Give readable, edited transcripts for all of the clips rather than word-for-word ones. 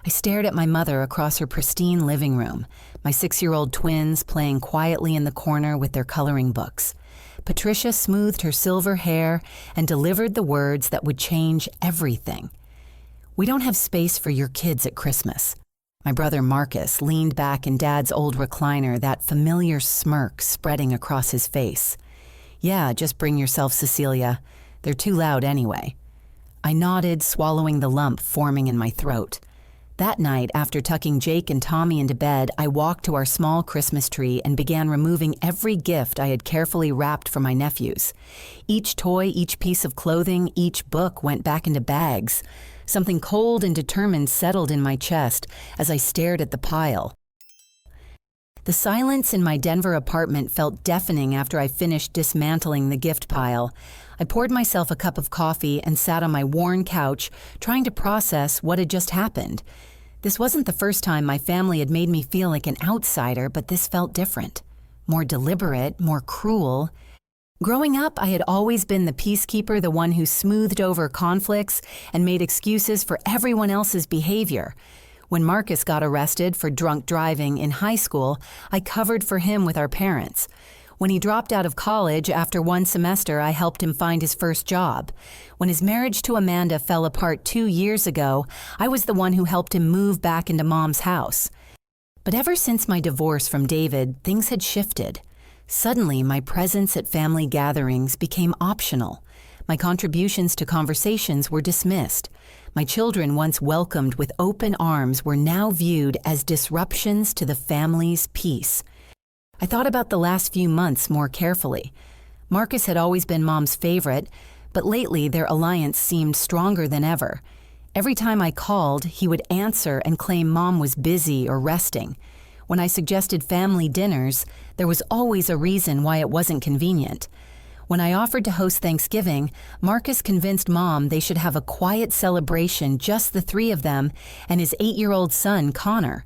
I stared at my mother across her pristine living room, my 6-year-old twins playing quietly in the corner with their coloring books. Patricia smoothed her silver hair and delivered the words that would change everything. "We don't have space for your kids at Christmas." My brother Marcus leaned back in Dad's old recliner, that familiar smirk spreading across his face. "Yeah, just bring yourself, Cecilia. They're too loud anyway." I nodded, swallowing the lump forming in my throat. That night, after tucking Jake and Tommy into bed, I walked to our small Christmas tree and began removing every gift I had carefully wrapped for my nephews. Each toy, each piece of clothing, each book went back into bags. Something cold and determined settled in my chest as I stared at the pile. The silence in my Denver apartment felt deafening after I finished dismantling the gift pile. I poured myself a cup of coffee and sat on my worn couch, trying to process what had just happened. This wasn't the first time my family had made me feel like an outsider, but this felt different. More deliberate, more cruel. Growing up, I had always been the peacekeeper, the one who smoothed over conflicts and made excuses for everyone else's behavior. When Marcus got arrested for drunk driving in high school, I covered for him with our parents. When he dropped out of college after one semester, I helped him find his first job. When his marriage to Amanda fell apart 2 years ago, I was the one who helped him move back into Mom's house. But ever since my divorce from David, things had shifted. Suddenly, my presence at family gatherings became optional. My contributions to conversations were dismissed. My children, once welcomed with open arms, were now viewed as disruptions to the family's peace. I thought about the last few months more carefully. Marcus had always been Mom's favorite, but lately their alliance seemed stronger than ever. Every time I called, he would answer and claim Mom was busy or resting. When I suggested family dinners, there was always a reason why it wasn't convenient. When I offered to host Thanksgiving, Marcus convinced Mom they should have a quiet celebration, just the 3 of them and his 8-year-old son, Connor.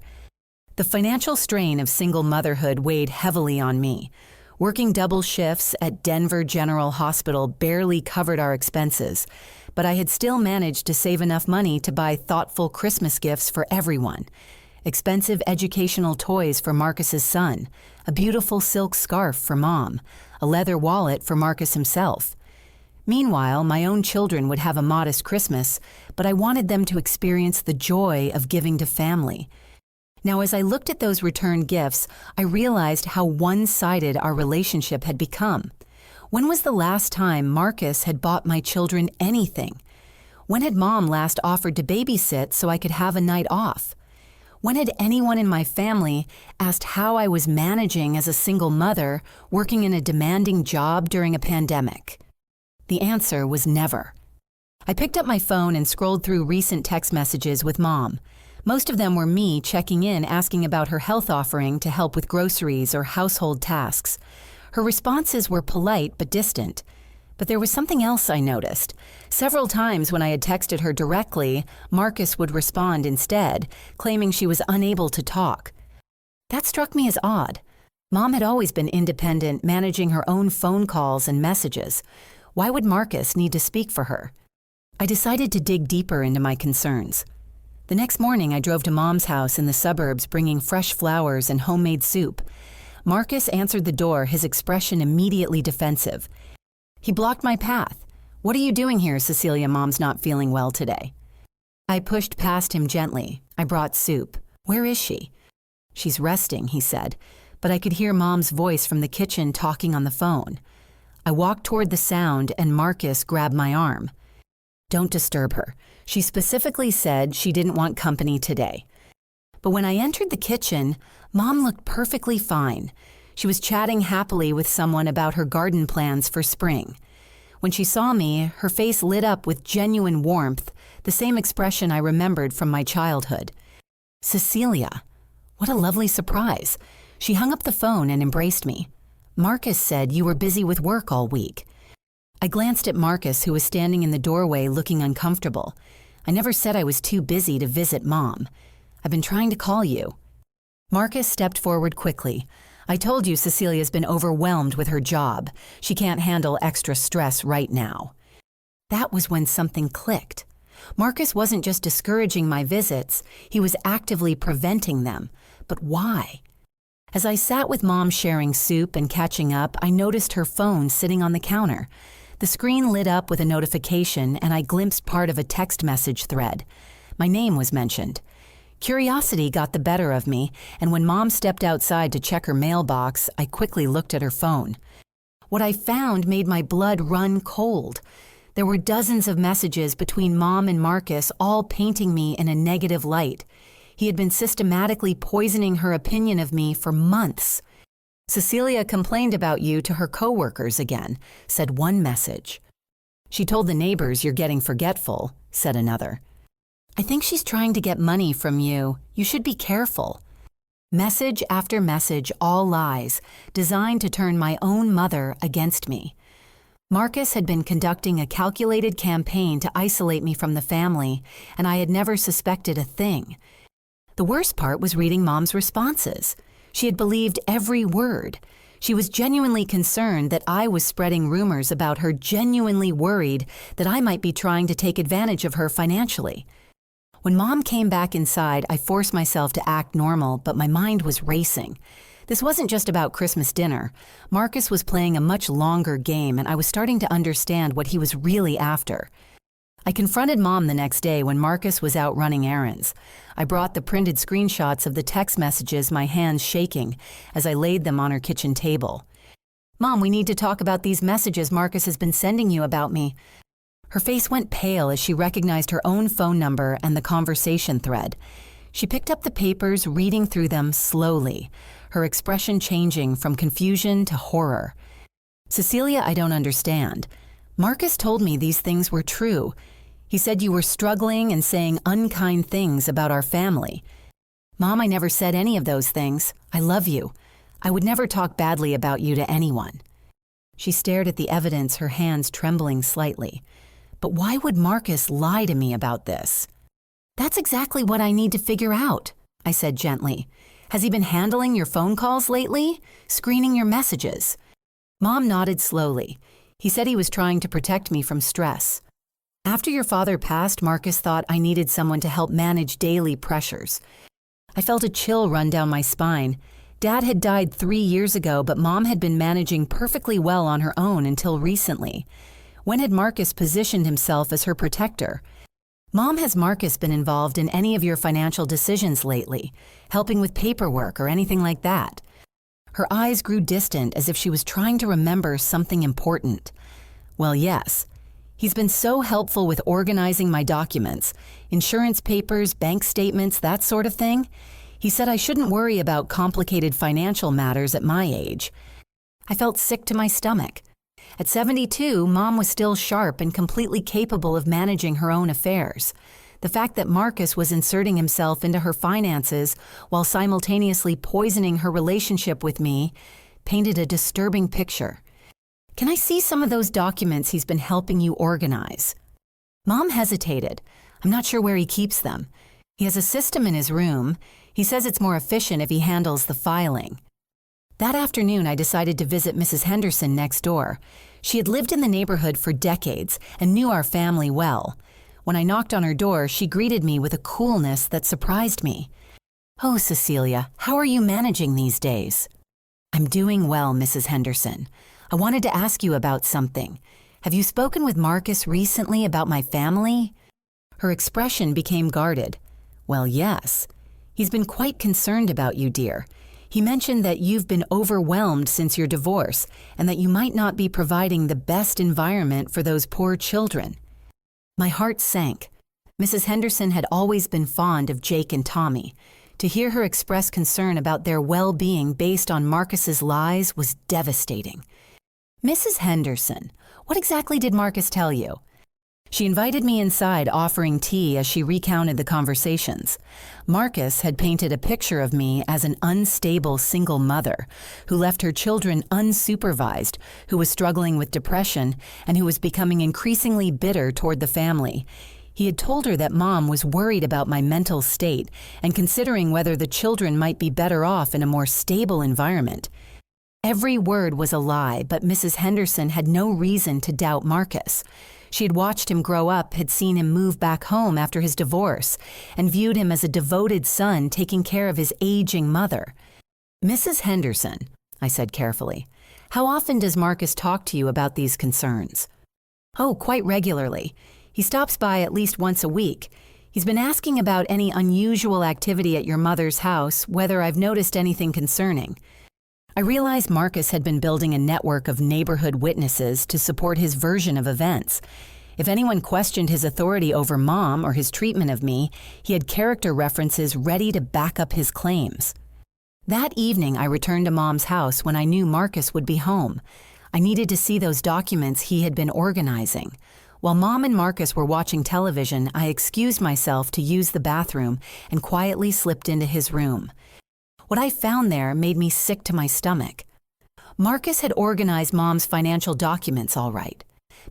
The financial strain of single motherhood weighed heavily on me. Working double shifts at Denver General Hospital barely covered our expenses, but I had still managed to save enough money to buy thoughtful Christmas gifts for everyone. Expensive educational toys for Marcus's son, a beautiful silk scarf for Mom, a leather wallet for Marcus himself. Meanwhile, my own children would have a modest Christmas, but I wanted them to experience the joy of giving to family. Now, as I looked at those return gifts, I realized how one-sided our relationship had become. When was the last time Marcus had bought my children anything? When had Mom last offered to babysit so I could have a night off? When had anyone in my family asked how I was managing as a single mother, working in a demanding job during a pandemic? The answer was never. I picked up my phone and scrolled through recent text messages with Mom. Most of them were me checking in, asking about her health offering to help with groceries or household tasks. Her responses were polite but distant. But there was something else I noticed. Several times when I had texted her directly, Marcus would respond instead, claiming she was unable to talk. That struck me as odd. Mom had always been independent, managing her own phone calls and messages. Why would Marcus need to speak for her? I decided to dig deeper into my concerns. The next morning, I drove to Mom's house in the suburbs, bringing fresh flowers and homemade soup. Marcus answered the door, his expression immediately defensive. He blocked my path. "What are you doing here, Cecilia? Mom's not feeling well today." I pushed past him gently. I brought soup. "Where is she?" "She's resting," he said, but I could hear Mom's voice from the kitchen talking on the phone. I walked toward the sound and Marcus grabbed my arm. "Don't disturb her. She specifically said she didn't want company today." But when I entered the kitchen, Mom looked perfectly fine. She was chatting happily with someone about her garden plans for spring. When she saw me, her face lit up with genuine warmth, the same expression I remembered from my childhood. "Cecilia, what a lovely surprise." She hung up the phone and embraced me. "Marcus said you were busy with work all week." I glanced at Marcus, who was standing in the doorway looking uncomfortable. "I never said I was too busy to visit Mom. I've been trying to call you." Marcus stepped forward quickly. "I told you Cecilia's been overwhelmed with her job. She can't handle extra stress right now." That was when something clicked. Marcus wasn't just discouraging my visits, he was actively preventing them. But why? As I sat with Mom sharing soup and catching up, I noticed her phone sitting on the counter. The screen lit up with a notification, and I glimpsed part of a text message thread. My name was mentioned. Curiosity got the better of me, and when Mom stepped outside to check her mailbox, I quickly looked at her phone. What I found made my blood run cold. There were dozens of messages between Mom and Marcus, all painting me in a negative light. He had been systematically poisoning her opinion of me for months. Cecilia complained about you to her coworkers again, said one message. She told the neighbors you're getting forgetful, said another. I think she's trying to get money from you. You should be careful. Message after message, all lies, designed to turn my own mother against me. Marcus had been conducting a calculated campaign to isolate me from the family, and I had never suspected a thing. The worst part was reading Mom's responses. She had believed every word. She was genuinely concerned that I was spreading rumors about her, genuinely worried that I might be trying to take advantage of her financially. When Mom came back inside, I forced myself to act normal, but my mind was racing. This wasn't just about Christmas dinner. Marcus was playing a much longer game, and I was starting to understand what he was really after. I confronted Mom the next day when Marcus was out running errands. I brought the printed screenshots of the text messages, my hands shaking, as I laid them on her kitchen table. Mom, we need to talk about these messages Marcus has been sending you about me. Her face went pale as she recognized her own phone number and the conversation thread. She picked up the papers, reading through them slowly, her expression changing from confusion to horror. Cecilia, I don't understand. Marcus told me these things were true. He said you were struggling and saying unkind things about our family. Mom, I never said any of those things. I love you. I would never talk badly about you to anyone. She stared at the evidence, her hands trembling slightly. But why would Marcus lie to me about this? That's exactly what I need to figure out, I said gently. Has he been handling your phone calls lately? Screening your messages? Mom nodded slowly. He said he was trying to protect me from stress. After your father passed, Marcus thought I needed someone to help manage daily pressures. I felt a chill run down my spine. Dad had died 3 years ago, but Mom had been managing perfectly well on her own until recently. When had Marcus positioned himself as her protector? Mom, has Marcus been involved in any of your financial decisions lately, helping with paperwork or anything like that? Her eyes grew distant as if she was trying to remember something important. Well, yes. He's been so helpful with organizing my documents, insurance papers, bank statements, that sort of thing. He said I shouldn't worry about complicated financial matters at my age. I felt sick to my stomach. At 72, Mom was still sharp and completely capable of managing her own affairs. The fact that Marcus was inserting himself into her finances while simultaneously poisoning her relationship with me painted a disturbing picture. Can I see some of those documents he's been helping you organize? Mom hesitated. I'm not sure where he keeps them. He has a system in his room. He says it's more efficient if he handles the filing. That afternoon, I decided to visit Mrs. Henderson next door. She had lived in the neighborhood for decades and knew our family well. When I knocked on her door, she greeted me with a coolness that surprised me. Oh, Cecilia, how are you managing these days? I'm doing well, Mrs. Henderson. I wanted to ask you about something. Have you spoken with Marcus recently about my family? Her expression became guarded. Well, yes. He's been quite concerned about you, dear. He mentioned that you've been overwhelmed since your divorce and that you might not be providing the best environment for those poor children. My heart sank. Mrs. Henderson had always been fond of Jake and Tommy. To hear her express concern about their well-being based on Marcus's lies was devastating. Mrs. Henderson, what exactly did Marcus tell you? She invited me inside, offering tea as she recounted the conversations. Marcus had painted a picture of me as an unstable single mother who left her children unsupervised, who was struggling with depression, and who was becoming increasingly bitter toward the family. He had told her that Mom was worried about my mental state and considering whether the children might be better off in a more stable environment. Every word was a lie, but Mrs. Henderson had no reason to doubt Marcus. She had watched him grow up, had seen him move back home after his divorce, and viewed him as a devoted son taking care of his aging mother. "Mrs. Henderson," I said carefully, "how often does Marcus talk to you about these concerns?" "Oh, quite regularly. He stops by at least once a week. He's been asking about any unusual activity at your mother's house, whether I've noticed anything concerning." I realized Marcus had been building a network of neighborhood witnesses to support his version of events. If anyone questioned his authority over Mom or his treatment of me, he had character references ready to back up his claims. That evening, I returned to Mom's house when I knew Marcus would be home. I needed to see those documents he had been organizing. While Mom and Marcus were watching television, I excused myself to use the bathroom and quietly slipped into his room. What I found there made me sick to my stomach. Marcus had organized Mom's financial documents all right,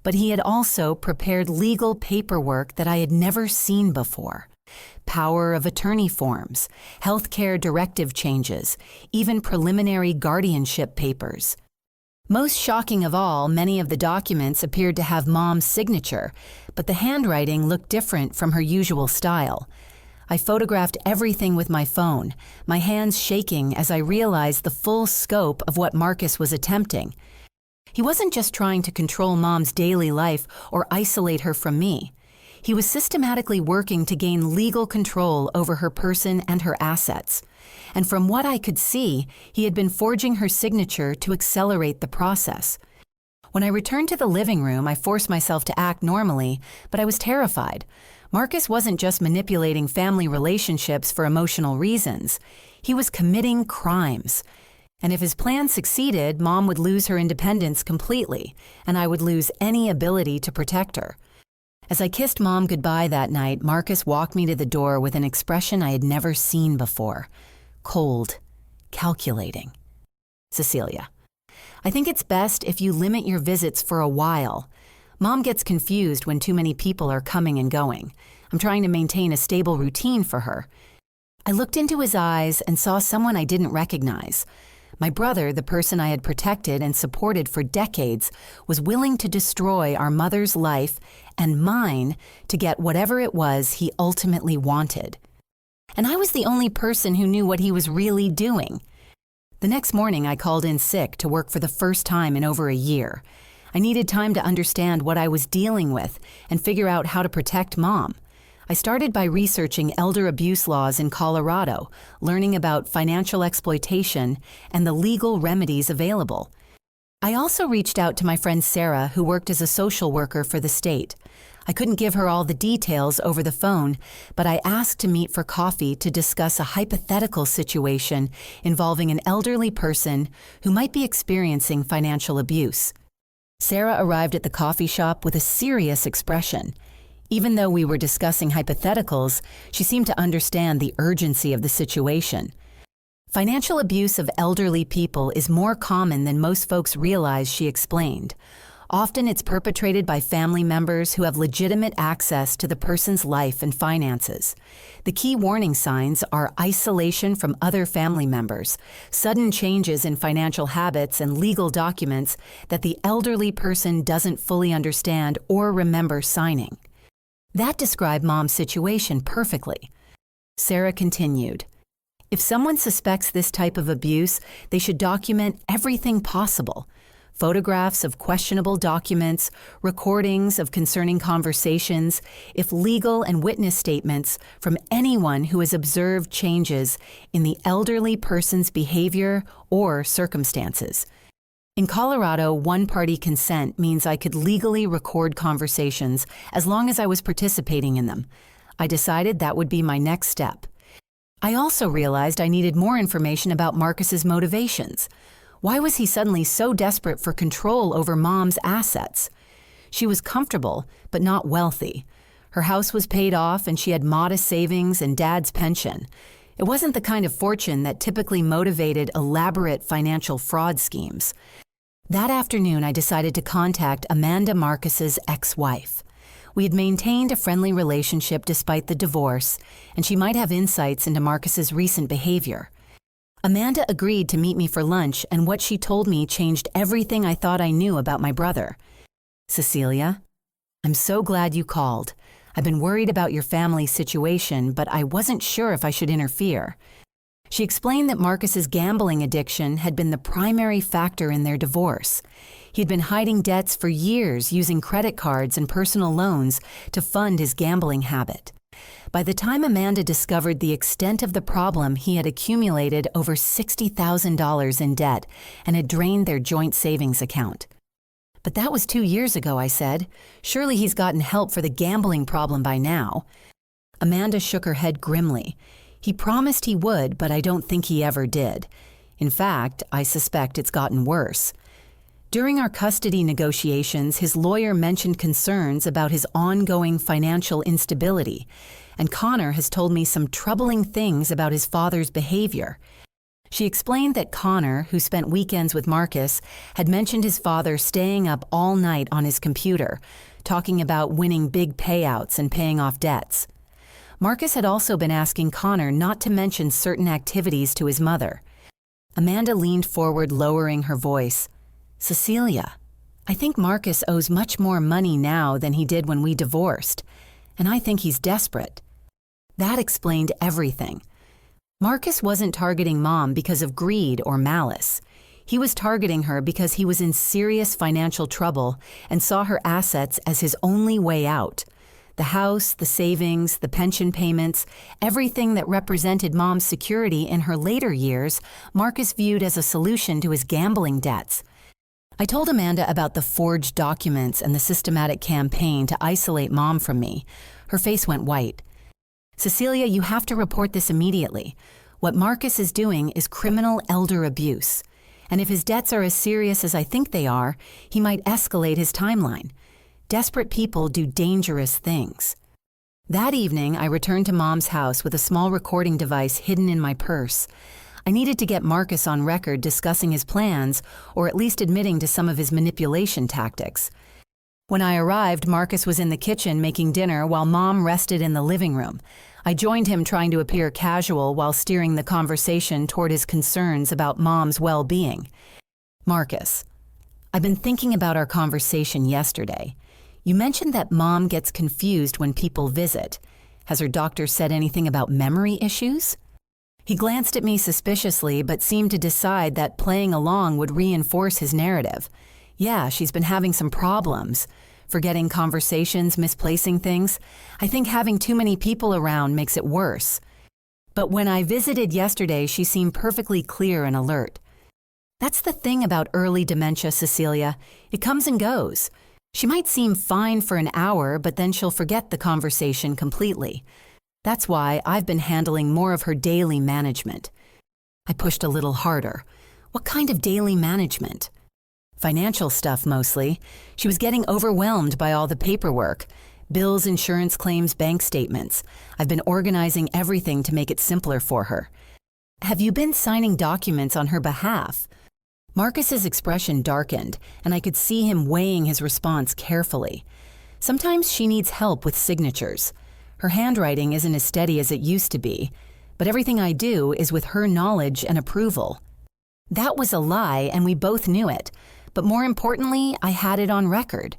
but he had also prepared legal paperwork that I had never seen before. Power of attorney forms, healthcare directive changes, even preliminary guardianship papers. Most shocking of all, many of the documents appeared to have Mom's signature, but the handwriting looked different from her usual style. I photographed everything with my phone, my hands shaking as I realized the full scope of what Marcus was attempting. He wasn't just trying to control Mom's daily life or isolate her from me. He was systematically working to gain legal control over her person and her assets. And from what I could see, he had been forging her signature to accelerate the process. When I returned to the living room, I forced myself to act normally, but I was terrified. Marcus wasn't just manipulating family relationships for emotional reasons. He was committing crimes. And if his plan succeeded, Mom would lose her independence completely, and I would lose any ability to protect her. As I kissed Mom goodbye that night, Marcus walked me to the door with an expression I had never seen before. Cold, calculating. "Cecilia, I think it's best if you limit your visits for a while. Mom gets confused when too many people are coming and going. I'm trying to maintain a stable routine for her." I looked into his eyes and saw someone I didn't recognize. My brother, the person I had protected and supported for decades, was willing to destroy our mother's life and mine to get whatever it was he ultimately wanted. And I was the only person who knew what he was really doing. The next morning, I called in sick to work for the first time in over a year. I needed time to understand what I was dealing with and figure out how to protect Mom. I started by researching elder abuse laws in Colorado, learning about financial exploitation and the legal remedies available. I also reached out to my friend Sarah, who worked as a social worker for the state. I couldn't give her all the details over the phone, but I asked to meet for coffee to discuss a hypothetical situation involving an elderly person who might be experiencing financial abuse. Sarah arrived at the coffee shop with a serious expression. Even though we were discussing hypotheticals, she seemed to understand the urgency of the situation. Financial abuse of elderly people is more common than most folks realize, she explained. Often it's perpetrated by family members who have legitimate access to the person's life and finances. The key warning signs are isolation from other family members, sudden changes in financial habits and legal documents that the elderly person doesn't fully understand or remember signing. That described Mom's situation perfectly. Sarah continued, "If someone suspects this type of abuse, they should document everything possible. Photographs of questionable documents, recordings of concerning conversations, if legal and witness statements from anyone who has observed changes in the elderly person's behavior or circumstances." In Colorado, one-party consent means I could legally record conversations as long as I was participating in them. I decided that would be my next step. I also realized I needed more information about Marcus's motivations. Why was he suddenly so desperate for control over Mom's assets? She was comfortable, but not wealthy. Her house was paid off and she had modest savings and Dad's pension. It wasn't the kind of fortune that typically motivated elaborate financial fraud schemes. That afternoon, I decided to contact Amanda Marcus's ex-wife. We had maintained a friendly relationship despite the divorce, and she might have insights into Marcus's recent behavior. Amanda agreed to meet me for lunch, and what she told me changed everything I thought I knew about my brother. "Cecilia, I'm so glad you called. I've been worried about your family's situation, but I wasn't sure if I should interfere. She explained that Marcus's gambling addiction had been the primary factor in their divorce. He'd been hiding debts for years using credit cards and personal loans to fund his gambling habit. By the time Amanda discovered the extent of the problem, he had accumulated over $60,000 in debt and had drained their joint savings account. But that was 2 years ago, I said. Surely he's gotten help for the gambling problem by now. Amanda shook her head grimly. He promised he would, but I don't think he ever did. In fact, I suspect it's gotten worse. During our custody negotiations, his lawyer mentioned concerns about his ongoing financial instability, and Connor has told me some troubling things about his father's behavior. She explained that Connor, who spent weekends with Marcus, had mentioned his father staying up all night on his computer, talking about winning big payouts and paying off debts. Marcus had also been asking Connor not to mention certain activities to his mother. Amanda leaned forward, lowering her voice. Cecilia, I think Marcus owes much more money now than he did when we divorced, and I think he's desperate. That explained everything. Marcus wasn't targeting Mom because of greed or malice. He was targeting her because he was in serious financial trouble and saw her assets as his only way out. The house, the savings, the pension payments, everything that represented Mom's security in her later years, Marcus viewed as a solution to his gambling debts. I told Amanda about the forged documents and the systematic campaign to isolate Mom from me. Her face went white. Cecilia, you have to report this immediately. What Marcus is doing is criminal elder abuse. And if his debts are as serious as I think they are, he might escalate his timeline. Desperate people do dangerous things. That evening, I returned to Mom's house with a small recording device hidden in my purse. I needed to get Marcus on record discussing his plans, or at least admitting to some of his manipulation tactics. When I arrived, Marcus was in the kitchen making dinner while Mom rested in the living room. I joined him, trying to appear casual while steering the conversation toward his concerns about Mom's well-being. Marcus, I've been thinking about our conversation yesterday. You mentioned that Mom gets confused when people visit. Has her doctor said anything about memory issues? He glanced at me suspiciously, but seemed to decide that playing along would reinforce his narrative. Yeah, she's been having some problems. Forgetting conversations, misplacing things. I think having too many people around makes it worse. But when I visited yesterday, she seemed perfectly clear and alert. That's the thing about early dementia, Cecilia. It comes and goes. She might seem fine for an hour, but then she'll forget the conversation completely. That's why I've been handling more of her daily management. I pushed a little harder. What kind of daily management? Financial stuff, mostly. She was getting overwhelmed by all the paperwork. Bills, insurance claims, bank statements. I've been organizing everything to make it simpler for her. Have you been signing documents on her behalf? Marcus's expression darkened, and I could see him weighing his response carefully. Sometimes she needs help with signatures. Her handwriting isn't as steady as it used to be, but everything I do is with her knowledge and approval. That was a lie, and we both knew it. But more importantly, I had it on record.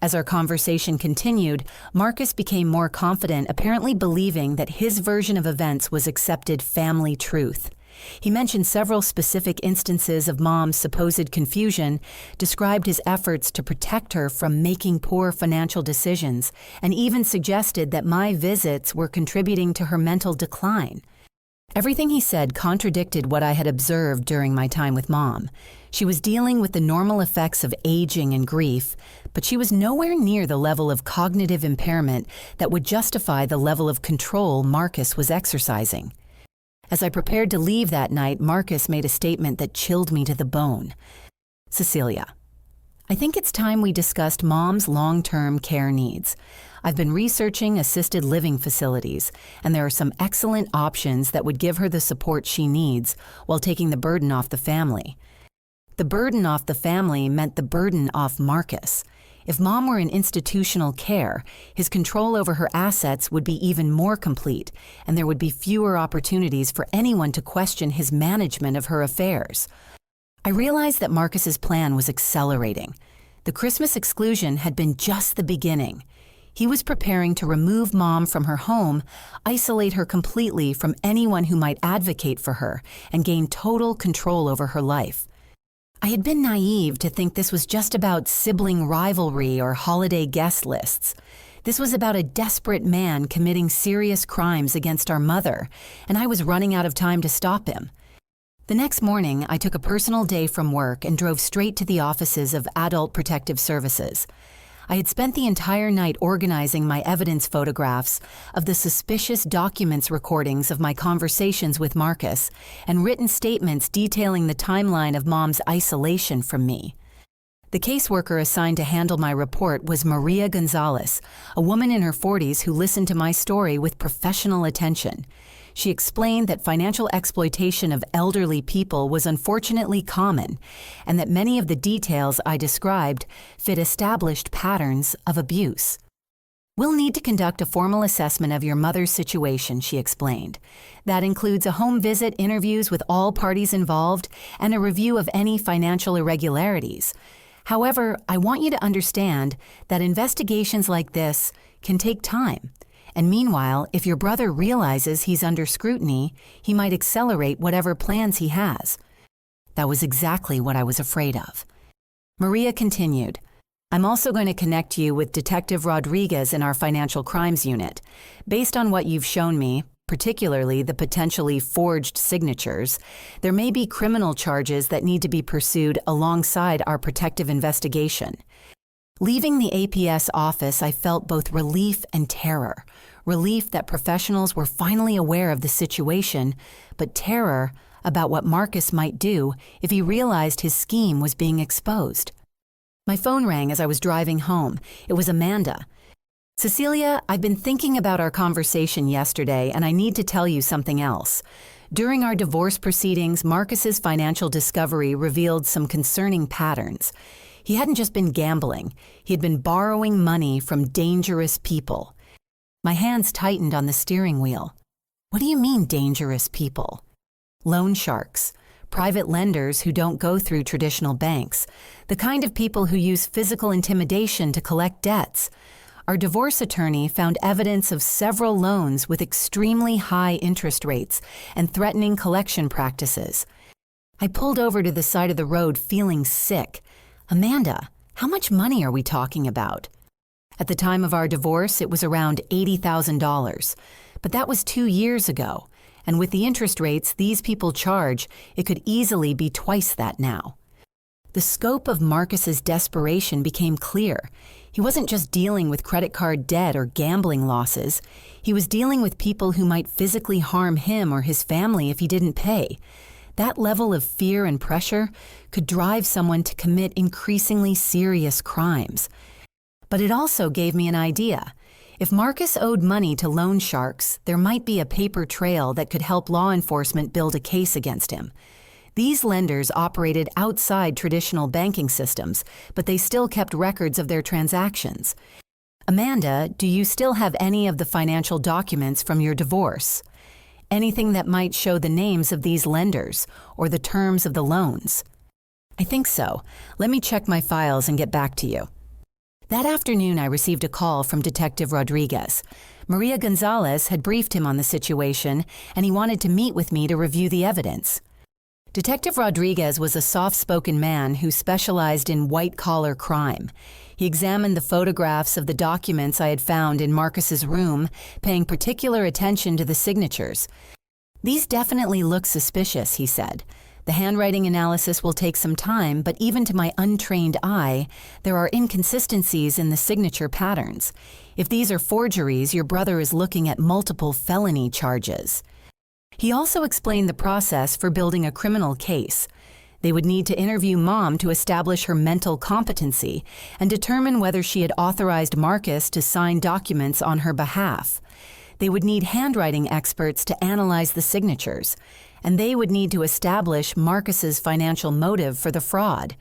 As our conversation continued, Marcus became more confident, apparently believing that his version of events was accepted family truth. He mentioned several specific instances of Mom's supposed confusion, described his efforts to protect her from making poor financial decisions, and even suggested that my visits were contributing to her mental decline. Everything he said contradicted what I had observed during my time with Mom. She was dealing with the normal effects of aging and grief, but she was nowhere near the level of cognitive impairment that would justify the level of control Marcus was exercising. As I prepared to leave that night, Marcus made a statement that chilled me to the bone. Cecilia, I think it's time we discussed Mom's long-term care needs. I've been researching assisted living facilities, and there are some excellent options that would give her the support she needs while taking the burden off the family. The burden off the family meant the burden off Marcus. If Mom were in institutional care, his control over her assets would be even more complete, and there would be fewer opportunities for anyone to question his management of her affairs. I realized that Marcus's plan was accelerating. The Christmas exclusion had been just the beginning. He was preparing to remove Mom from her home, isolate her completely from anyone who might advocate for her, and gain total control over her life. I had been naive to think this was just about sibling rivalry or holiday guest lists. This was about a desperate man committing serious crimes against our mother, and I was running out of time to stop him. The next morning, I took a personal day from work and drove straight to the offices of Adult Protective Services. I had spent the entire night organizing my evidence photographs of the suspicious documents recordings of my conversations with Marcus and written statements detailing the timeline of Mom's isolation from me. The caseworker assigned to handle my report was Maria Gonzalez, a woman in her 40s who listened to my story with professional attention. She explained that financial exploitation of elderly people was unfortunately common, and that many of the details I described fit established patterns of abuse. "We'll need to conduct a formal assessment of your mother's situation," she explained. "That includes a home visit, interviews with all parties involved, and a review of any financial irregularities. However, I want you to understand that investigations like this can take time. And meanwhile, if your brother realizes he's under scrutiny, he might accelerate whatever plans he has." That was exactly what I was afraid of. Maria continued, "I'm also going to connect you with Detective Rodriguez in our financial crimes unit. Based on what you've shown me, particularly the potentially forged signatures, there may be criminal charges that need to be pursued alongside our protective investigation." Leaving the APS office, I felt both relief and terror. Relief that professionals were finally aware of the situation, but terror about what Marcus might do if he realized his scheme was being exposed. My phone rang as I was driving home. It was Amanda. "Cecilia, I've been thinking about our conversation yesterday, and I need to tell you something else. During our divorce proceedings, Marcus's financial discovery revealed some concerning patterns. He hadn't just been gambling, he had been borrowing money from dangerous people." My hands tightened on the steering wheel. "What do you mean, dangerous people?" "Loan sharks, private lenders who don't go through traditional banks, the kind of people who use physical intimidation to collect debts. Our divorce attorney found evidence of several loans with extremely high interest rates and threatening collection practices." I pulled over to the side of the road feeling sick. "Amanda, how much money are we talking about?" At the time of our divorce, it was around $80,000. But that was 2 years ago, and with the interest rates these people charge, it could easily be twice that now. The scope of Marcus's desperation became clear. He wasn't just dealing with credit card debt or gambling losses. He was dealing with people who might physically harm him or his family if he didn't pay. That level of fear and pressure could drive someone to commit increasingly serious crimes. But it also gave me an idea. If Marcus owed money to loan sharks, there might be a paper trail that could help law enforcement build a case against him. These lenders operated outside traditional banking systems, but they still kept records of their transactions. "Amanda, do you still have any of the financial documents from your divorce? Anything that might show the names of these lenders or the terms of the loans?" "I think so. Let me check my files and get back to you." That afternoon, I received a call from Detective Rodriguez. Maria Gonzalez had briefed him on the situation, and he wanted to meet with me to review the evidence. Detective Rodriguez was a soft-spoken man who specialized in white-collar crime. He examined the photographs of the documents I had found in Marcus's room, paying particular attention to the signatures. "These definitely look suspicious," he said. "The handwriting analysis will take some time, but even to my untrained eye, there are inconsistencies in the signature patterns. If these are forgeries, your brother is looking at multiple felony charges." He also explained the process for building a criminal case. They would need to interview Mom to establish her mental competency and determine whether she had authorized Marcus to sign documents on her behalf. They would need handwriting experts to analyze the signatures, and they would need to establish Marcus's financial motive for the fraud.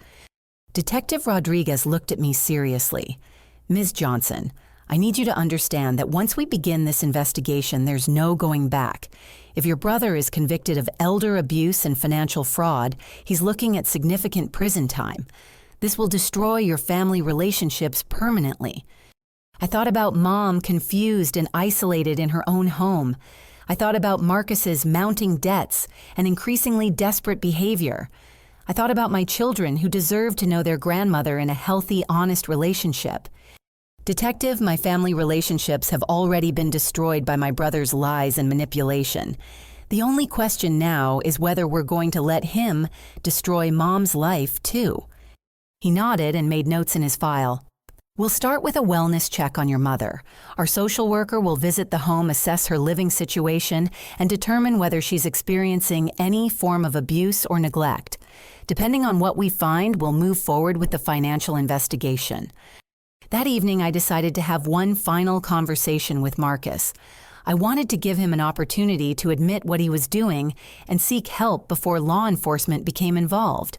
Detective Rodriguez looked at me seriously. "Ms. Johnson, I need you to understand that once we begin this investigation, there's no going back. If your brother is convicted of elder abuse and financial fraud, he's looking at significant prison time. This will destroy your family relationships permanently. I thought about Mom confused and isolated in her own home. I thought about Marcus's mounting debts and increasingly desperate behavior. I thought about my children who deserve to know their grandmother in a healthy, honest relationship. Detective, my family relationships have already been destroyed by my brother's lies and manipulation. The only question now is whether we're going to let him destroy Mom's life, too. He nodded and made notes in his file. We'll start with a wellness check on your mother. Our social worker will visit the home, assess her living situation, and determine whether she's experiencing any form of abuse or neglect. Depending on what we find, we'll move forward with the financial investigation. That evening, I decided to have one final conversation with Marcus. I wanted to give him an opportunity to admit what he was doing and seek help before law enforcement became involved.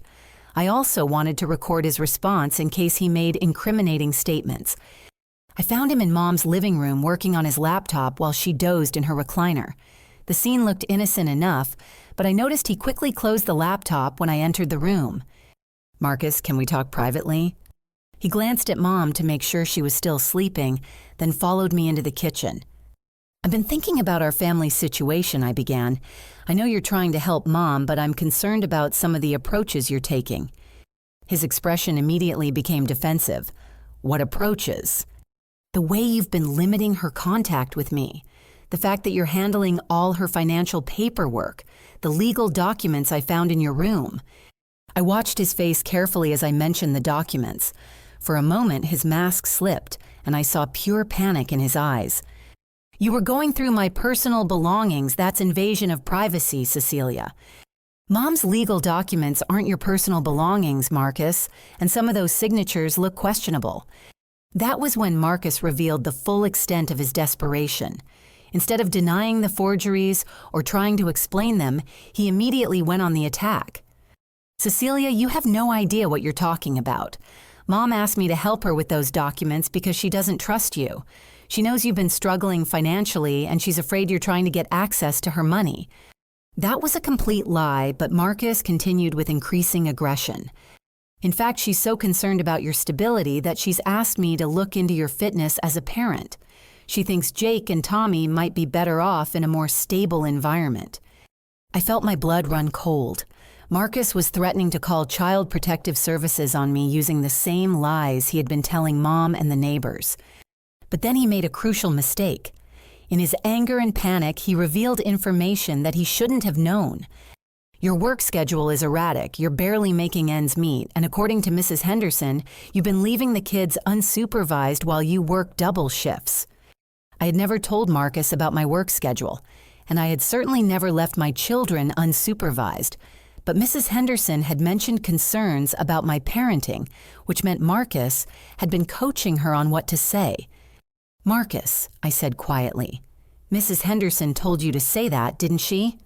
I also wanted to record his response in case he made incriminating statements. I found him in Mom's living room working on his laptop while she dozed in her recliner. The scene looked innocent enough, but I noticed he quickly closed the laptop when I entered the room. "Marcus, can we talk privately?" He glanced at Mom to make sure she was still sleeping, then followed me into the kitchen. "I've been thinking about our family situation," I began. "I know you're trying to help Mom, but I'm concerned about some of the approaches you're taking." His expression immediately became defensive. "What approaches?" "The way you've been limiting her contact with me. The fact that you're handling all her financial paperwork, the legal documents I found in your room." I watched his face carefully as I mentioned the documents. For a moment, his mask slipped, and I saw pure panic in his eyes. "You were going through my personal belongings. That's invasion of privacy, Cecilia." "Mom's legal documents aren't your personal belongings, Marcus, and some of those signatures look questionable." That was when Marcus revealed the full extent of his desperation. Instead of denying the forgeries or trying to explain them, he immediately went on the attack. "Cecilia, you have no idea what you're talking about. Mom asked me to help her with those documents because she doesn't trust you. She knows you've been struggling financially and she's afraid you're trying to get access to her money." That was a complete lie, but Marcus continued with increasing aggression. "In fact, she's so concerned about your stability that she's asked me to look into your fitness as a parent. She thinks Jake and Tommy might be better off in a more stable environment." I felt my blood run cold. Marcus was threatening to call Child Protective Services on me using the same lies he had been telling Mom and the neighbors. But then he made a crucial mistake. In his anger and panic, he revealed information that he shouldn't have known. "Your work schedule is erratic, you're barely making ends meet, and according to Mrs. Henderson, you've been leaving the kids unsupervised while you work double shifts." I had never told Marcus about my work schedule, and I had certainly never left my children unsupervised. But Mrs. Henderson had mentioned concerns about my parenting, which meant Marcus had been coaching her on what to say. "Marcus," I said quietly, "Mrs. Henderson told you to say that, didn't she?"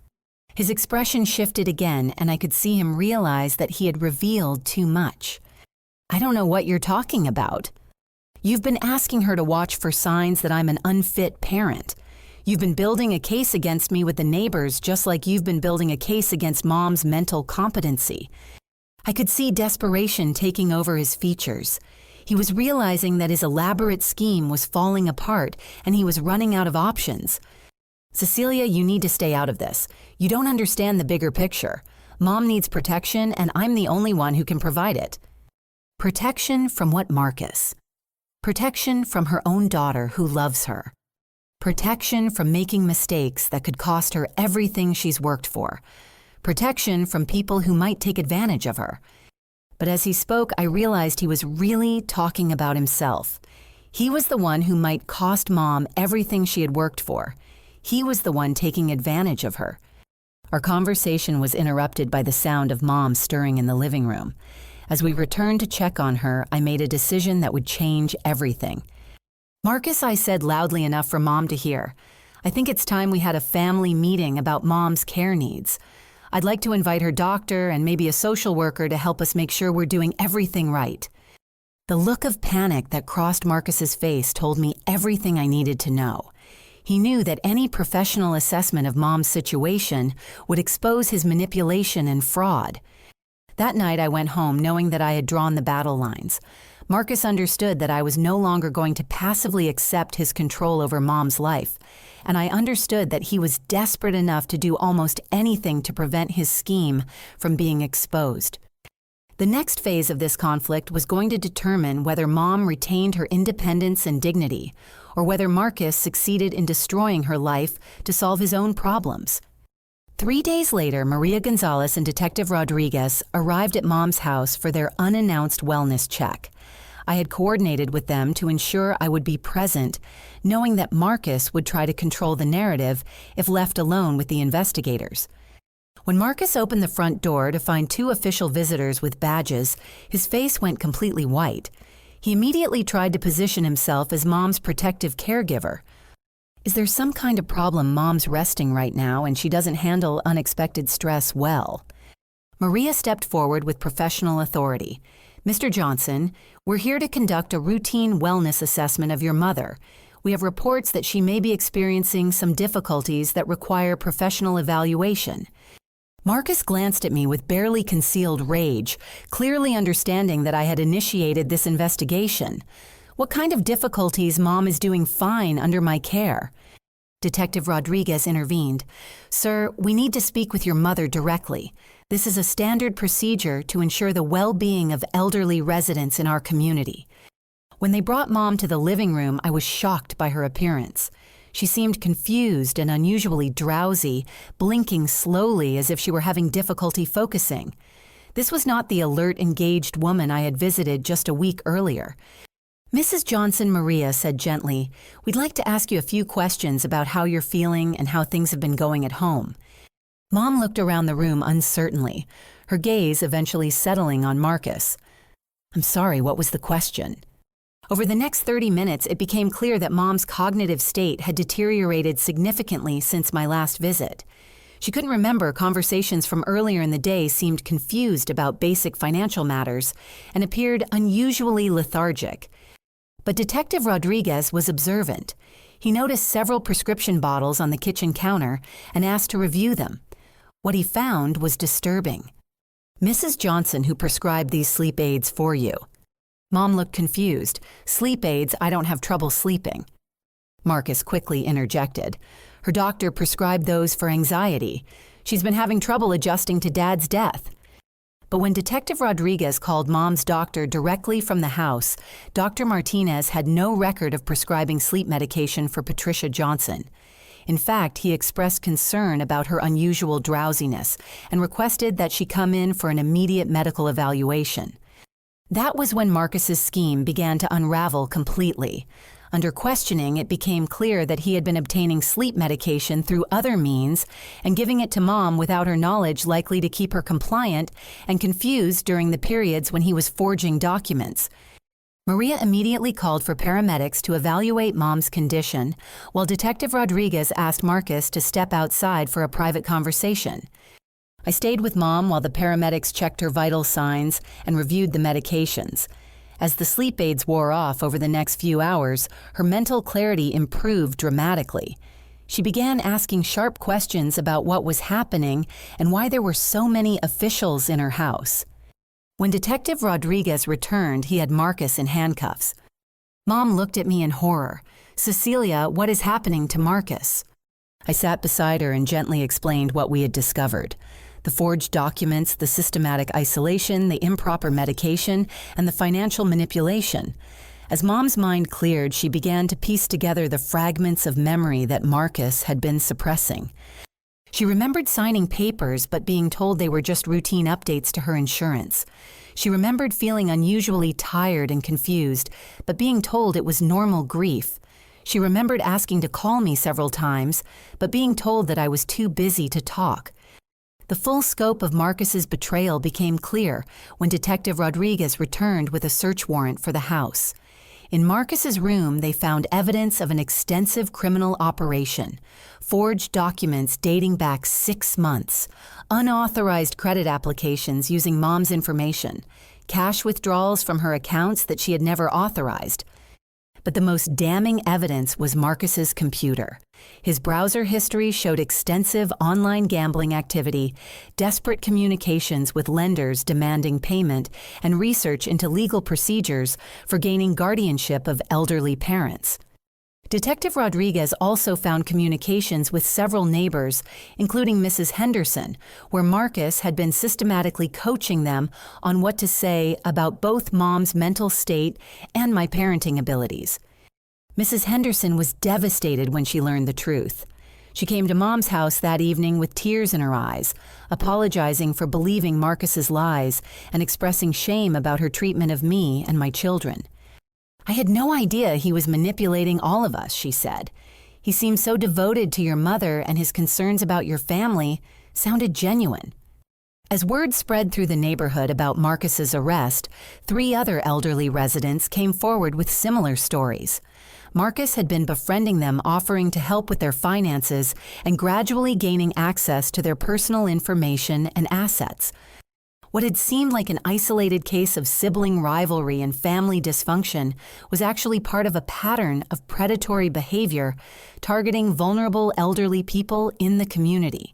His expression shifted again, and I could see him realize that he had revealed too much. "I don't know what you're talking about." "You've been asking her to watch for signs that I'm an unfit parent. You've been building a case against me with the neighbors just like you've been building a case against Mom's mental competency." I could see desperation taking over his features. He was realizing that his elaborate scheme was falling apart and he was running out of options. "Cecilia, you need to stay out of this. You don't understand the bigger picture. Mom needs protection and I'm the only one who can provide it." Protection from what, Marcus? Protection from her own daughter who loves her. Protection from making mistakes that could cost her everything she's worked for. Protection from people who might take advantage of her. But as he spoke, I realized he was really talking about himself. He was the one who might cost Mom everything she had worked for. He was the one taking advantage of her. Our conversation was interrupted by the sound of Mom stirring in the living room. As we returned to check on her, I made a decision that would change everything. "Marcus," I said loudly enough for Mom to hear, "I think it's time we had a family meeting about Mom's care needs. I'd like to invite her doctor and maybe a social worker to help us make sure we're doing everything right." The look of panic that crossed Marcus's face told me everything I needed to know. He knew that any professional assessment of Mom's situation would expose his manipulation and fraud. That night I went home knowing that I had drawn the battle lines. Marcus understood that I was no longer going to passively accept his control over Mom's life, and I understood that he was desperate enough to do almost anything to prevent his scheme from being exposed. The next phase of this conflict was going to determine whether Mom retained her independence and dignity, or whether Marcus succeeded in destroying her life to solve his own problems. 3 days later, Maria Gonzalez and Detective Rodriguez arrived at Mom's house for their unannounced wellness check. I had coordinated with them to ensure I would be present, knowing that Marcus would try to control the narrative if left alone with the investigators. When Marcus opened the front door to find 2 official visitors with badges, his face went completely white. He immediately tried to position himself as Mom's protective caregiver. Is there some kind of problem Mom's resting right now and she doesn't handle unexpected stress well? Maria stepped forward with professional authority. Mr. Johnson, we're here to conduct a routine wellness assessment of your mother. We have reports that she may be experiencing some difficulties that require professional evaluation. Marcus glanced at me with barely concealed rage, clearly understanding that I had initiated this investigation. What kind of difficulties? Mom is doing fine under my care. Detective Rodriguez intervened. Sir, we need to speak with your mother directly. This is a standard procedure to ensure the well-being of elderly residents in our community. When they brought Mom to the living room, I was shocked by her appearance. She seemed confused and unusually drowsy, blinking slowly as if she were having difficulty focusing. This was not the alert, engaged woman I had visited just a week earlier. Mrs. Johnson, Maria said gently, we'd like to ask you a few questions about how you're feeling and how things have been going at home. Mom looked around the room uncertainly, her gaze eventually settling on Marcus. I'm sorry, what was the question? Over the next 30 minutes, it became clear that Mom's cognitive state had deteriorated significantly since my last visit. She couldn't remember conversations from earlier in the day, seemed confused about basic financial matters, and appeared unusually lethargic. But Detective Rodriguez was observant. He noticed several prescription bottles on the kitchen counter and asked to review them. What he found was disturbing. Mrs. Johnson, who prescribed these sleep aids for you. Mom looked confused. Sleep aids, I don't have trouble sleeping. Marcus quickly interjected. Her doctor prescribed those for anxiety. She's been having trouble adjusting to Dad's death. But when Detective Rodriguez called Mom's doctor directly from the house, Dr. Martinez had no record of prescribing sleep medication for Patricia Johnson. In fact, he expressed concern about her unusual drowsiness and requested that she come in for an immediate medical evaluation. That was when Marcus's scheme began to unravel completely. Under questioning, it became clear that he had been obtaining sleep medication through other means and giving it to Mom without her knowledge, likely to keep her compliant and confused during the periods when he was forging documents. Maria immediately called for paramedics to evaluate Mom's condition, while Detective Rodriguez asked Marcus to step outside for a private conversation. I stayed with Mom while the paramedics checked her vital signs and reviewed the medications. As the sleep aids wore off over the next few hours, her mental clarity improved dramatically. She began asking sharp questions about what was happening and why there were so many officials in her house. When Detective Rodriguez returned, he had Marcus in handcuffs. Mom looked at me in horror. Cecilia, what is happening to Marcus? I sat beside her and gently explained what we had discovered. The forged documents, the systematic isolation, the improper medication, and the financial manipulation. As Mom's mind cleared, she began to piece together the fragments of memory that Marcus had been suppressing. She remembered signing papers but being told they were just routine updates to her insurance. She remembered feeling unusually tired and confused, but being told it was normal grief. She remembered asking to call me several times, but being told that I was too busy to talk. The full scope of Marcus's betrayal became clear when Detective Rodriguez returned with a search warrant for the house. In Marcus's room, they found evidence of an extensive criminal operation, forged documents dating back 6 months, unauthorized credit applications using Mom's information, cash withdrawals from her accounts that she had never authorized. But the most damning evidence was Marcus's computer. His browser history showed extensive online gambling activity, desperate communications with lenders demanding payment, and research into legal procedures for gaining guardianship of elderly parents. Detective Rodriguez also found communications with several neighbors, including Mrs. Henderson, where Marcus had been systematically coaching them on what to say about both Mom's mental state and my parenting abilities. Mrs. Henderson was devastated when she learned the truth. She came to Mom's house that evening with tears in her eyes, apologizing for believing Marcus's lies and expressing shame about her treatment of me and my children. "I had no idea he was manipulating all of us," she said. "He seemed so devoted to your mother, and his concerns about your family sounded genuine." As word spread through the neighborhood about Marcus's arrest, 3 other elderly residents came forward with similar stories. Marcus had been befriending them, offering to help with their finances and gradually gaining access to their personal information and assets. What had seemed like an isolated case of sibling rivalry and family dysfunction was actually part of a pattern of predatory behavior targeting vulnerable elderly people in the community.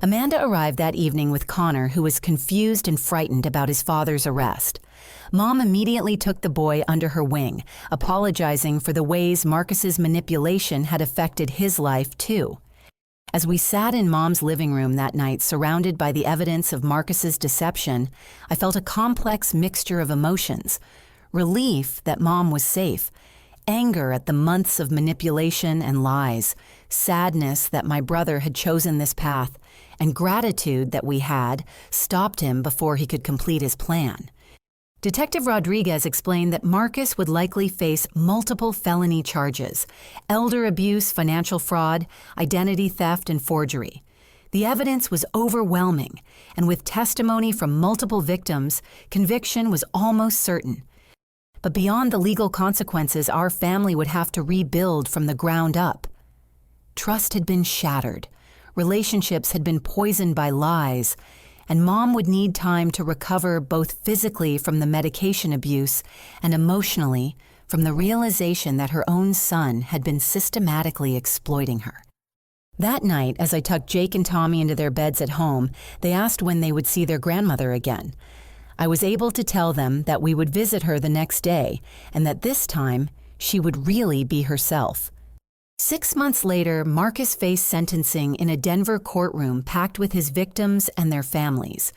Amanda arrived that evening with Connor, who was confused and frightened about his father's arrest. Mom immediately took the boy under her wing, apologizing for the ways Marcus's manipulation had affected his life too. As we sat in Mom's living room that night, surrounded by the evidence of Marcus's deception, I felt a complex mixture of emotions. Relief that Mom was safe, anger at the months of manipulation and lies, sadness that my brother had chosen this path, and gratitude that we had stopped him before he could complete his plan. Detective Rodriguez explained that Marcus would likely face multiple felony charges: elder abuse, financial fraud, identity theft, and forgery. The evidence was overwhelming, and with testimony from multiple victims, conviction was almost certain. But beyond the legal consequences, our family would have to rebuild from the ground up. Trust had been shattered, relationships had been poisoned by lies, and Mom would need time to recover both physically from the medication abuse and emotionally from the realization that her own son had been systematically exploiting her. That night, as I tucked Jake and Tommy into their beds at home, they asked when they would see their grandmother again. I was able to tell them that we would visit her the next day, and that this time she would really be herself. 6 months later, Marcus faced sentencing in a Denver courtroom packed with his victims and their families.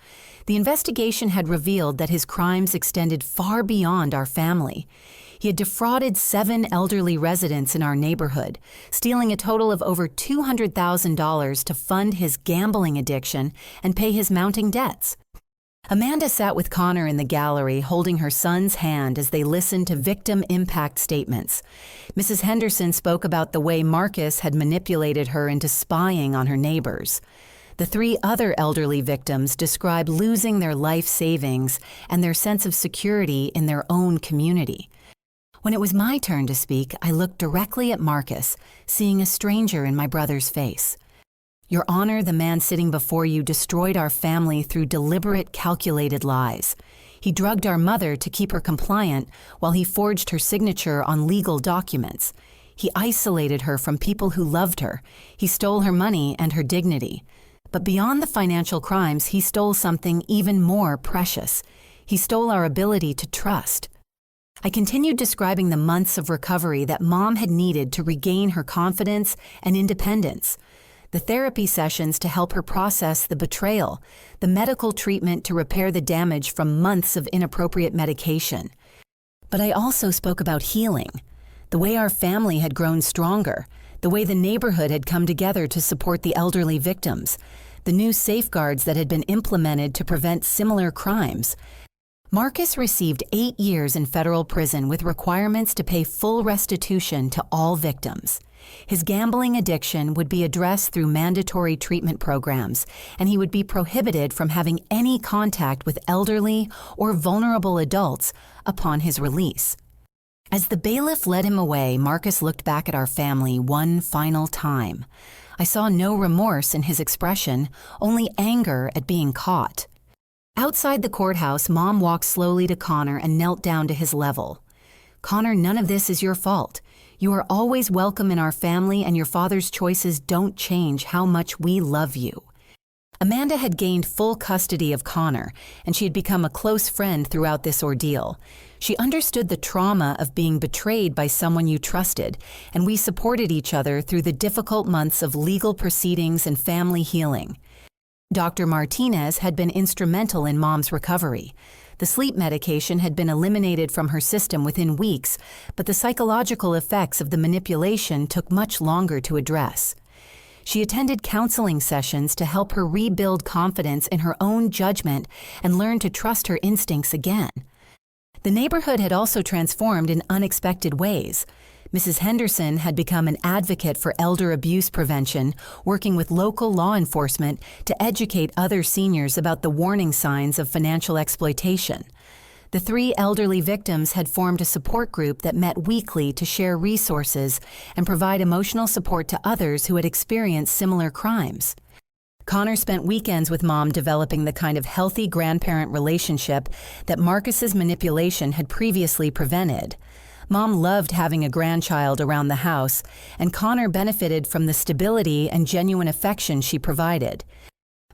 The investigation had revealed that his crimes extended far beyond our family. He had defrauded 7 elderly residents in our neighborhood, stealing a total of over $200,000 to fund his gambling addiction and pay his mounting debts. Amanda sat with Connor in the gallery, holding her son's hand as they listened to victim impact statements. Mrs. Henderson spoke about the way Marcus had manipulated her into spying on her neighbors. The 3 other elderly victims described losing their life savings and their sense of security in their own community. When it was my turn to speak, I looked directly at Marcus, seeing a stranger in my brother's face. "Your Honor, the man sitting before you destroyed our family through deliberate, calculated lies. He drugged our mother to keep her compliant while he forged her signature on legal documents. He isolated her from people who loved her. He stole her money and her dignity. But beyond the financial crimes, he stole something even more precious. He stole our ability to trust." I continued describing the months of recovery that Mom had needed to regain her confidence and independence. The therapy sessions to help her process the betrayal, the medical treatment to repair the damage from months of inappropriate medication. But I also spoke about healing, the way our family had grown stronger, the way the neighborhood had come together to support the elderly victims, the new safeguards that had been implemented to prevent similar crimes. Marcus received 8 years in federal prison with requirements to pay full restitution to all victims. His gambling addiction would be addressed through mandatory treatment programs, and he would be prohibited from having any contact with elderly or vulnerable adults upon his release. As the bailiff led him away, Marcus looked back at our family one final time. I saw no remorse in his expression, only anger at being caught. Outside the courthouse, Mom walked slowly to Connor and knelt down to his level. "Connor, none of this is your fault. You are always welcome in our family, and your father's choices don't change how much we love you." Amanda had gained full custody of Connor, and she had become a close friend throughout this ordeal. She understood the trauma of being betrayed by someone you trusted, and we supported each other through the difficult months of legal proceedings and family healing. Dr. Martinez had been instrumental in Mom's recovery. The sleep medication had been eliminated from her system within weeks, but the psychological effects of the manipulation took much longer to address. She attended counseling sessions to help her rebuild confidence in her own judgment and learn to trust her instincts again. The neighborhood had also transformed in unexpected ways. Mrs. Henderson had become an advocate for elder abuse prevention, working with local law enforcement to educate other seniors about the warning signs of financial exploitation. The 3 elderly victims had formed a support group that met weekly to share resources and provide emotional support to others who had experienced similar crimes. Connor spent weekends with Mom developing the kind of healthy grandparent relationship that Marcus's manipulation had previously prevented. Mom loved having a grandchild around the house, and Connor benefited from the stability and genuine affection she provided.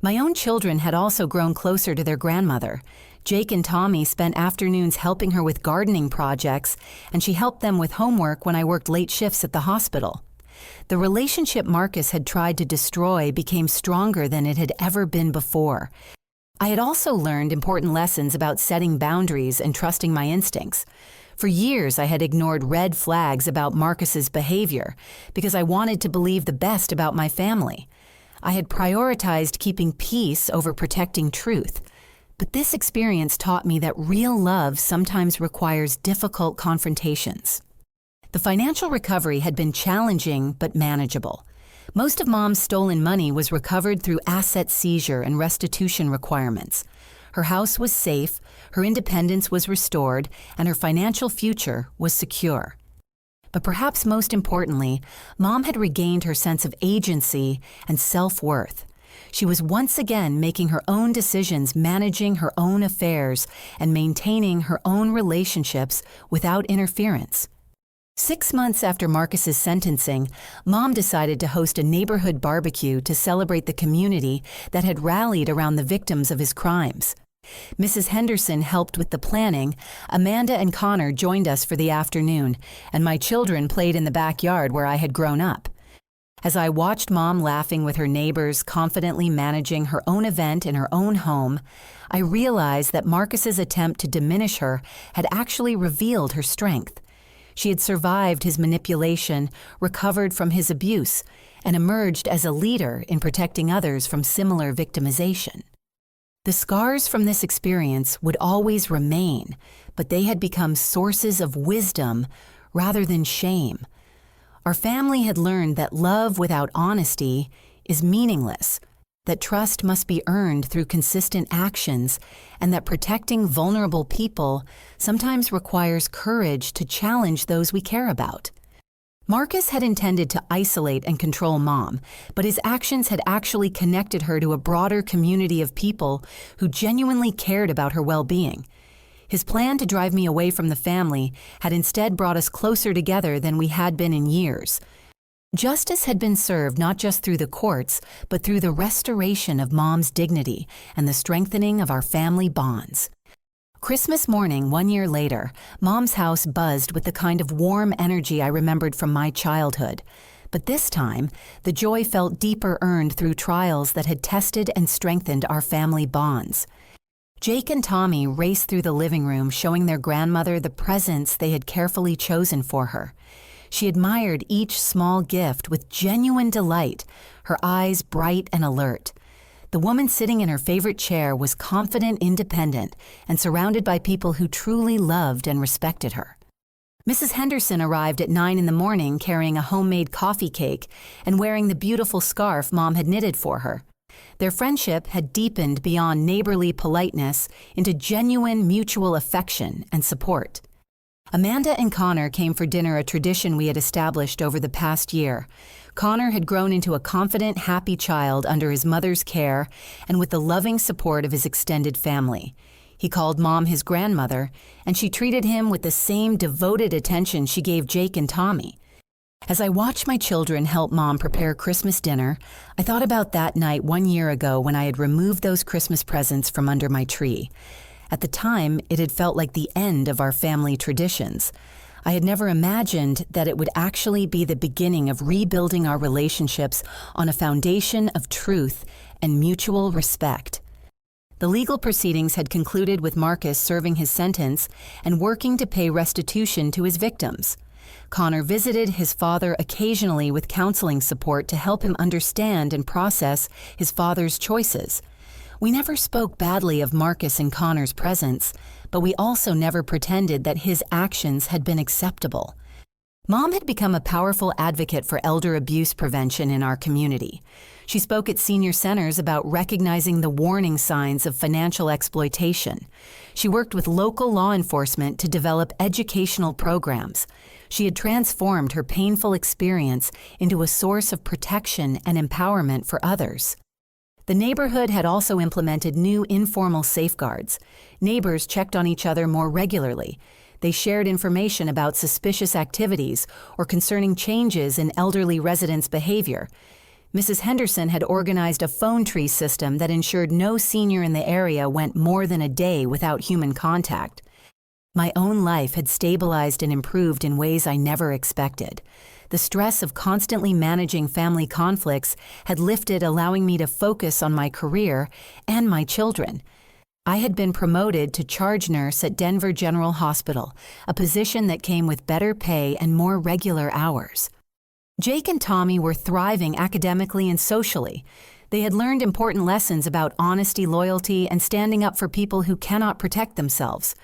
My own children had also grown closer to their grandmother. Jake and Tommy spent afternoons helping her with gardening projects, and she helped them with homework when I worked late shifts at the hospital. The relationship Marcus had tried to destroy became stronger than it had ever been before. I had also learned important lessons about setting boundaries and trusting my instincts. For years, I had ignored red flags about Marcus's behavior because I wanted to believe the best about my family. I had prioritized keeping peace over protecting truth. But this experience taught me that real love sometimes requires difficult confrontations. The financial recovery had been challenging but manageable. Most of Mom's stolen money was recovered through asset seizure and restitution requirements. Her house was safe, her independence was restored, and her financial future was secure. But perhaps most importantly, Mom had regained her sense of agency and self-worth. She was once again making her own decisions, managing her own affairs, and maintaining her own relationships without interference. 6 months after Marcus's sentencing, Mom decided to host a neighborhood barbecue to celebrate the community that had rallied around the victims of his crimes. Mrs. Henderson helped with the planning, Amanda and Connor joined us for the afternoon, and my children played in the backyard where I had grown up. As I watched Mom laughing with her neighbors, confidently managing her own event in her own home, I realized that Marcus's attempt to diminish her had actually revealed her strength. She had survived his manipulation, recovered from his abuse, and emerged as a leader in protecting others from similar victimization. The scars from this experience would always remain, but they had become sources of wisdom rather than shame. Our family had learned that love without honesty is meaningless, that trust must be earned through consistent actions, and that protecting vulnerable people sometimes requires courage to challenge those we care about. Marcus had intended to isolate and control Mom, but his actions had actually connected her to a broader community of people who genuinely cared about her well-being. His plan to drive me away from the family had instead brought us closer together than we had been in years. Justice had been served not just through the courts, but through the restoration of Mom's dignity and the strengthening of our family bonds. Christmas morning, 1 year later, Mom's house buzzed with the kind of warm energy I remembered from my childhood. But this time, the joy felt deeper, earned through trials that had tested and strengthened our family bonds. Jake and Tommy raced through the living room, showing their grandmother the presents they had carefully chosen for her. She admired each small gift with genuine delight, her eyes bright and alert. The woman sitting in her favorite chair was confident, independent, and surrounded by people who truly loved and respected her. Mrs. Henderson arrived at 9 in the morning carrying a homemade coffee cake and wearing the beautiful scarf Mom had knitted for her. Their friendship had deepened beyond neighborly politeness into genuine mutual affection and support. Amanda and Connor came for dinner, a tradition we had established over the past year. Connor had grown into a confident, happy child under his mother's care and with the loving support of his extended family. He called Mom his grandmother, and she treated him with the same devoted attention she gave Jake and Tommy. As I watched my children help Mom prepare Christmas dinner, I thought about that night 1 year ago when I had removed those Christmas presents from under my tree. At the time, it had felt like the end of our family traditions. I had never imagined that it would actually be the beginning of rebuilding our relationships on a foundation of truth and mutual respect. The legal proceedings had concluded with Marcus serving his sentence and working to pay restitution to his victims. Connor visited his father occasionally with counseling support to help him understand and process his father's choices. We never spoke badly of Marcus in Connor's presence, but we also never pretended that his actions had been acceptable. Mom had become a powerful advocate for elder abuse prevention in our community. She spoke at senior centers about recognizing the warning signs of financial exploitation. She worked with local law enforcement to develop educational programs. She had transformed her painful experience into a source of protection and empowerment for others. The neighborhood had also implemented new informal safeguards. Neighbors checked on each other more regularly. They shared information about suspicious activities or concerning changes in elderly residents' behavior. Mrs. Henderson had organized a phone tree system that ensured no senior in the area went more than a day without human contact. My own life had stabilized and improved in ways I never expected. The stress of constantly managing family conflicts had lifted, allowing me to focus on my career and my children. I had been promoted to charge nurse at Denver General Hospital, a position that came with better pay and more regular hours. Jake and Tommy were thriving academically and socially. They had learned important lessons about honesty, loyalty, and standing up for people who cannot protect themselves.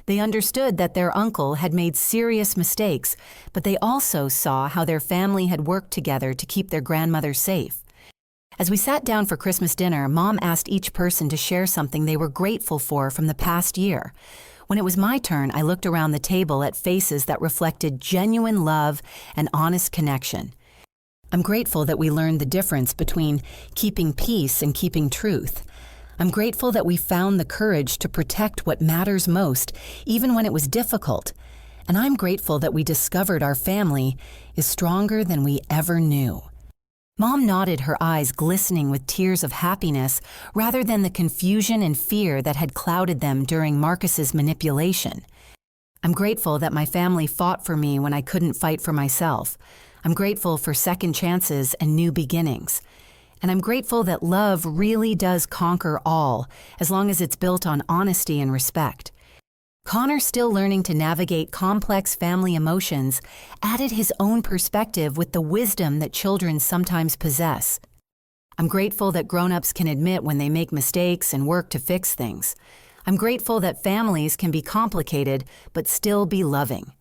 They understood that their uncle had made serious mistakes, but they also saw how their family had worked together to keep their grandmother safe. As we sat down for Christmas dinner, Mom asked each person to share something they were grateful for from the past year. When it was my turn, I looked around the table at faces that reflected genuine love and honest connection. I'm grateful that we learned the difference between keeping peace and keeping truth. I'm grateful that we found the courage to protect what matters most, even when it was difficult. And I'm grateful that we discovered our family is stronger than we ever knew. Mom nodded, her eyes glistening with tears of happiness rather than the confusion and fear that had clouded them during Marcus's manipulation. I'm grateful that my family fought for me when I couldn't fight for myself. I'm grateful for second chances and new beginnings. And I'm grateful that love really does conquer all, as long as it's built on honesty and respect. Connor, still learning to navigate complex family emotions, added his own perspective with the wisdom that children sometimes possess. I'm grateful that grown-ups can admit when they make mistakes and work to fix things. I'm grateful that families can be complicated but still be loving.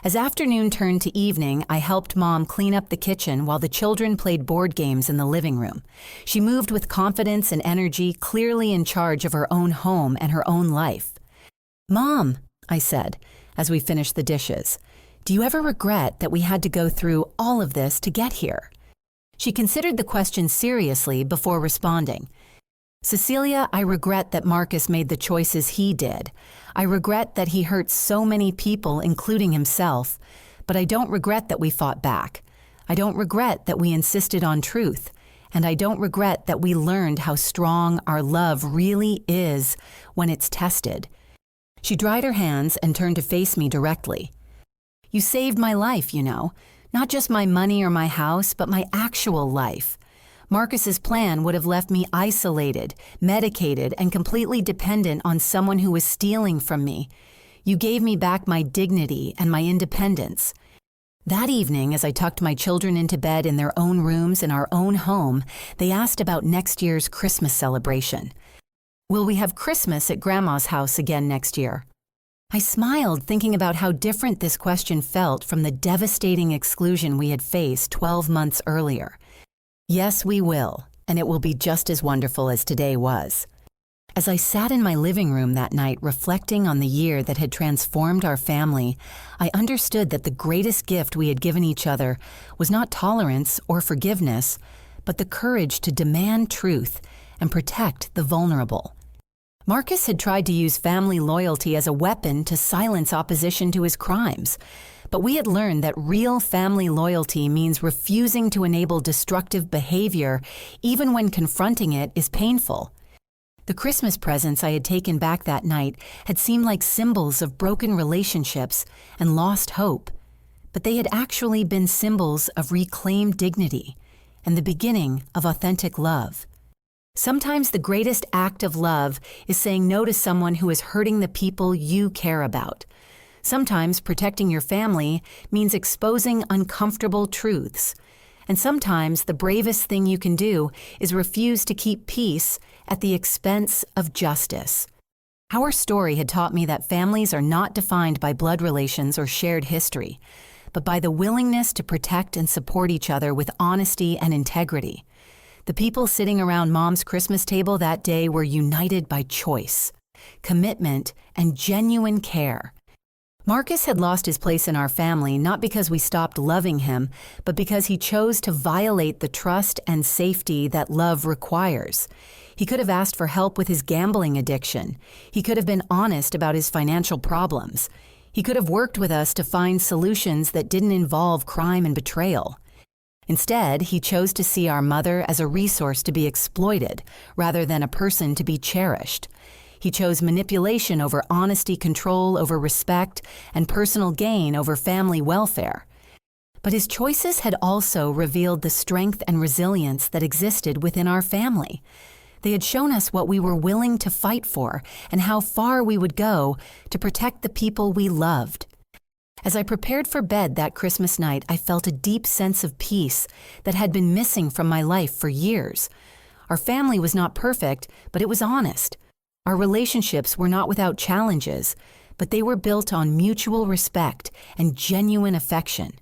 As afternoon turned to evening, I helped Mom clean up the kitchen while the children played board games in the living room. She moved with confidence and energy, clearly in charge of her own home and her own life. "Mom," I said, as we finished the dishes, "do you ever regret that we had to go through all of this to get here?" She considered the question seriously before responding. "Cecilia, I regret that Marcus made the choices he did. I regret that he hurt so many people, including himself, but I don't regret that we fought back. I don't regret that we insisted on truth, and I don't regret that we learned how strong our love really is when it's tested." She dried her hands and turned to face me directly. "You saved my life, you know, not just my money or my house, but my actual life. Marcus's plan would have left me isolated, medicated, and completely dependent on someone who was stealing from me. You gave me back my dignity and my independence." That evening, as I tucked my children into bed in their own rooms in our own home, they asked about next year's Christmas celebration. "Will we have Christmas at Grandma's house again next year?" I smiled, thinking about how different this question felt from the devastating exclusion we had faced 12 months earlier. "Yes, we will, and it will be just as wonderful as today was." As I sat in my living room that night reflecting on the year that had transformed our family, I understood that the greatest gift we had given each other was not tolerance or forgiveness, but the courage to demand truth and protect the vulnerable. Marcus had tried to use family loyalty as a weapon to silence opposition to his crimes. But we had learned that real family loyalty means refusing to enable destructive behavior, even when confronting it is painful. The Christmas presents I had taken back that night had seemed like symbols of broken relationships and lost hope. But they had actually been symbols of reclaimed dignity and the beginning of authentic love. Sometimes the greatest act of love is saying no to someone who is hurting the people you care about. Sometimes protecting your family means exposing uncomfortable truths. And sometimes the bravest thing you can do is refuse to keep peace at the expense of justice. Our story had taught me that families are not defined by blood relations or shared history, but by the willingness to protect and support each other with honesty and integrity. The people sitting around Mom's Christmas table that day were united by choice, commitment, and genuine care. Marcus had lost his place in our family not because we stopped loving him, but because he chose to violate the trust and safety that love requires. He could have asked for help with his gambling addiction. He could have been honest about his financial problems. He could have worked with us to find solutions that didn't involve crime and betrayal. Instead, he chose to see our mother as a resource to be exploited rather than a person to be cherished. He chose manipulation over honesty, control over respect, and personal gain over family welfare. But his choices had also revealed the strength and resilience that existed within our family. They had shown us what we were willing to fight for and how far we would go to protect the people we loved. As I prepared for bed that Christmas night, I felt a deep sense of peace that had been missing from my life for years. Our family was not perfect, but it was honest. Our relationships were not without challenges, but they were built on mutual respect and genuine affection.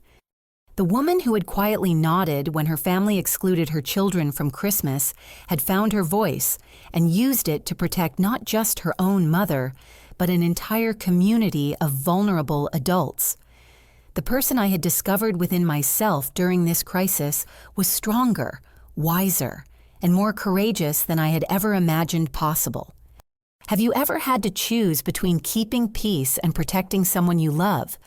The woman who had quietly nodded when her family excluded her children from Christmas had found her voice and used it to protect not just her own mother, but an entire community of vulnerable adults. The person I had discovered within myself during this crisis was stronger, wiser, and more courageous than I had ever imagined possible. Have you ever had to choose between keeping peace and protecting someone you love?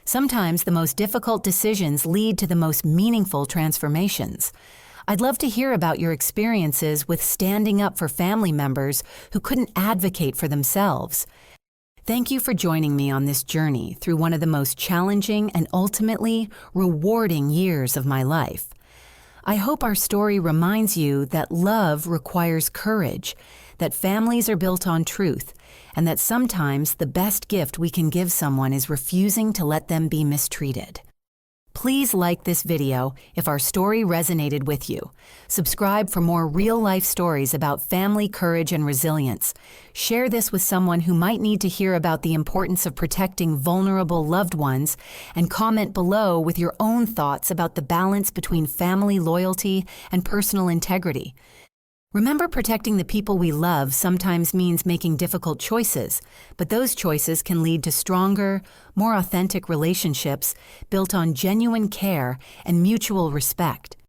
Sometimes the most difficult decisions lead to the most meaningful transformations. I'd love to hear about your experiences with standing up for family members who couldn't advocate for themselves. Thank you for joining me on this journey through one of the most challenging and ultimately rewarding years of my life. I hope our story reminds you that love requires courage, that families are built on truth, and that sometimes the best gift we can give someone is refusing to let them be mistreated. Please like this video if our story resonated with you. Subscribe for more real-life stories about family courage and resilience. Share this with someone who might need to hear about the importance of protecting vulnerable loved ones, and comment below with your own thoughts about the balance between family loyalty and personal integrity. Remember, protecting the people we love sometimes means making difficult choices, but those choices can lead to stronger, more authentic relationships built on genuine care and mutual respect.